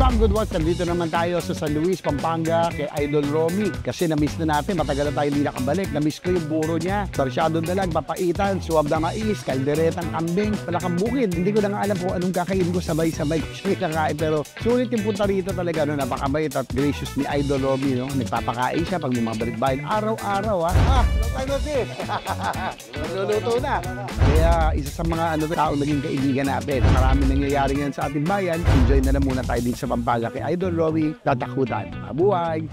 Good ones, nandito naman tayo sa San Luis, Pampanga, kay Idol Romy. Kasi na-miss na natin, matagal na tayo hindi nakabalik. Na-miss ko yung buro niya. Sarsyadong dalag, papaitan, suwab na mais, kalderetang kambing, palakang bukid. Hindi ko na nga alam kung anong kakainin ko, sabay-sabay ko siya kakain. Pero sulit yung punta rito talaga, no? Napakabait at gracious ni Idol Romy. No? Nagpapakain siya pag may mga balik-bayan. Araw-araw, ha? Nagluluto na. Kaya isa sa mga tao naging kaibigan natin. Marami nangyayari ngayon sa ating bayan. Enjoy na lang muna tayo dito sa Pampanga kay Idol Romy. Tatakutan. Mabuhay!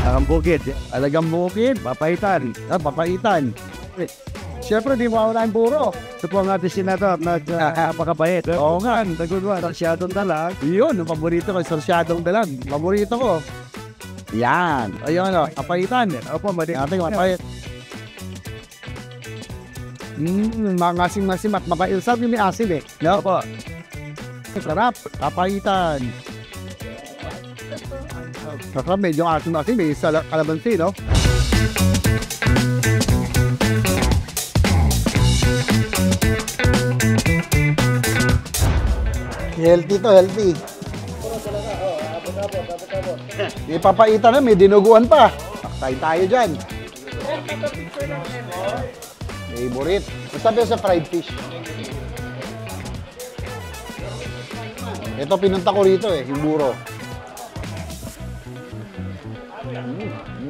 Alagang bukid. Alagang bukid. Papaitan. Papaitan. Siyempre, di mawala yung puro. Ito po ang ating senator na napakabait. Oo nga, nagulwa. Sarsyadong dalag. Yun, ang paborito ko, sarsyadong dalag. Paborito ko. Yan. Ayun, papaitan. Opo, ating mapait. Mangasing-masing at mapait. Sabi may asin eh. No po. Sarap. Papaitan. Sarap, medyo asin-masing. May kalabansi, no? Healthy to, healthy. Ipapaitan na, may dinuguan pa. Taktayin tayo dyan. Favorite. Masabi sa fried fish. Ito pinunta ko rito eh, yung buro.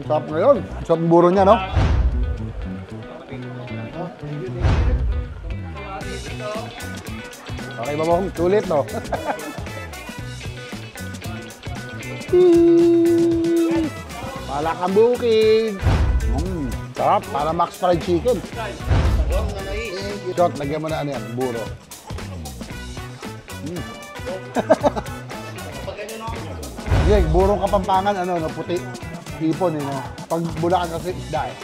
Sarap na yun. Sarap yung buro niya, no? Okay ba mo? Sulit, no? Palakang bukid. Sarap, para Max Fried Chicken. Shot, lagyan mo na ano yan, buro. Yeah, burong Kapampangan, ano, puti. Hipon, eh, no? Pag Bulacan kasi isda, eh.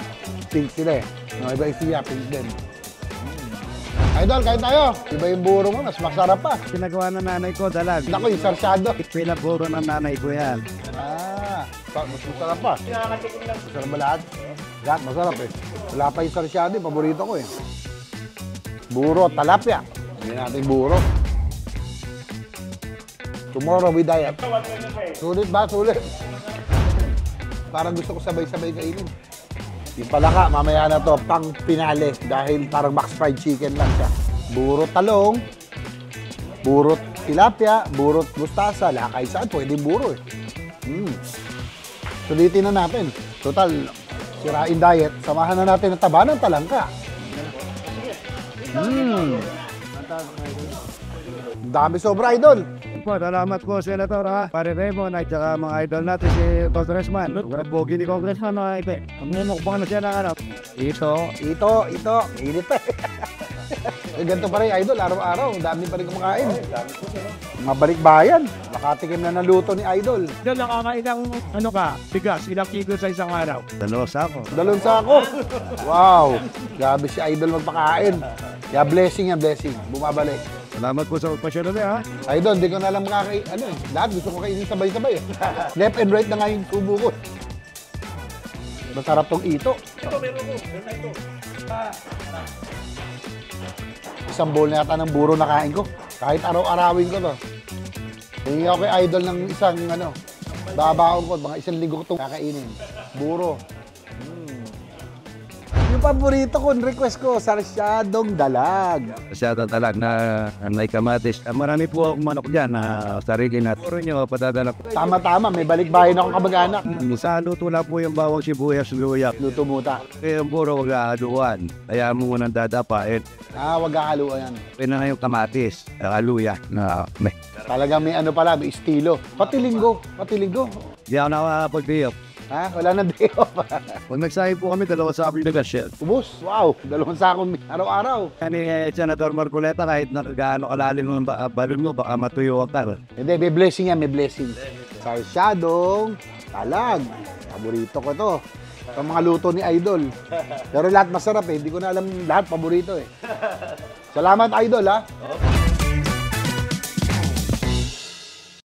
Pink sila, eh. No, iba isiya, pink din. Idol, kain tayo. Iba yung buro mo, mas masarap pa. Pinagawa ng nanay ko, dalag. Naku, yung sarsyado. Pinaburo ng nanay ko yan. Mas masarap pa. Masarap ba lahat? Lahat masarap eh. Wala pa yung sarsyado, paborito ko eh. Buro, talapia. Hindi natin buro. Tomorrow we diet. Sulit ba? Sulit. Parang gusto ko sabay-sabay kainin. Yung palaka, mamaya na to, pang pinale. Dahil parang Max Fried Chicken lang siya. Burot talong, burot tilapia, burot mustasa. Lakay saan, pwedeng buro eh. Sulitin na natin. Total, sirain diet. Samahan na natin ang taba ng talangka. Dami sobra, Idol. Po, salamat po, Senator, ha? Pare Raymond at saka mga idol natin si Congressman. Bogi ni Congressman, no, Ipe. Mumukbang na siya ng ano. Ito. Init pa eh. Ganito pa rin, Idol. Araw-araw. Dami pa rin kumakain. Mabalik bayan. Nakatikim na naluto ni Idol. Idol, nakakailang, bigas, ilang kilo sa isang araw? 2 sako. 2 sako. Wow. Grabe si Idol magpakain. Kaya blessing yan, blessing. Bumabalik. Salamat po sa pagpasya na ha. Idol, di ko na lang makakain. Lahat gusto ko kainin sabay-sabay eh. Left and right na nga yung kubo ko. Masarap tong ito. Meron na ito. Isang bowl na yata ng buro na kain ko. Kahit araw-arawin ko to. Hingi ako kay Idol ng isang babaon ko. Mga 1 linggo ko itong kakainin. Buro. Yung paborito ko, request ko, sarsyadong dalag. Sarsyadong dalag na may kamatis. Marami po akong manok dyan na sarili na. Puro nyo, padadala ko. Tama-tama, may balikbayan akong kamag-anak. Sa luto lang po yung bawang sibuyas, luya. Luto muta. Kaya yung puro wag haluan. Kaya mo munang dadapain. Wag haluan yan. Pwede na yung kamatis, luya na may. Talaga may pala, may estilo. Pati linggo. Di ako nakapag-diop. Wala na day off. Pag nagsahin po kami, 2 sako yung nag-shell. Ubus, wow, 2 sako araw-araw. Kani Senator Marcoleta, kahit na gaano kalalim ng balon mo, baka matuyo ka. Hindi, may blessing yan, may blessing. Sarsyadong talag. Paborito ko to. Ito mga luto ni Idol. Pero lahat masarap eh, hindi ko na alam lahat paborito eh. Salamat Idol ha.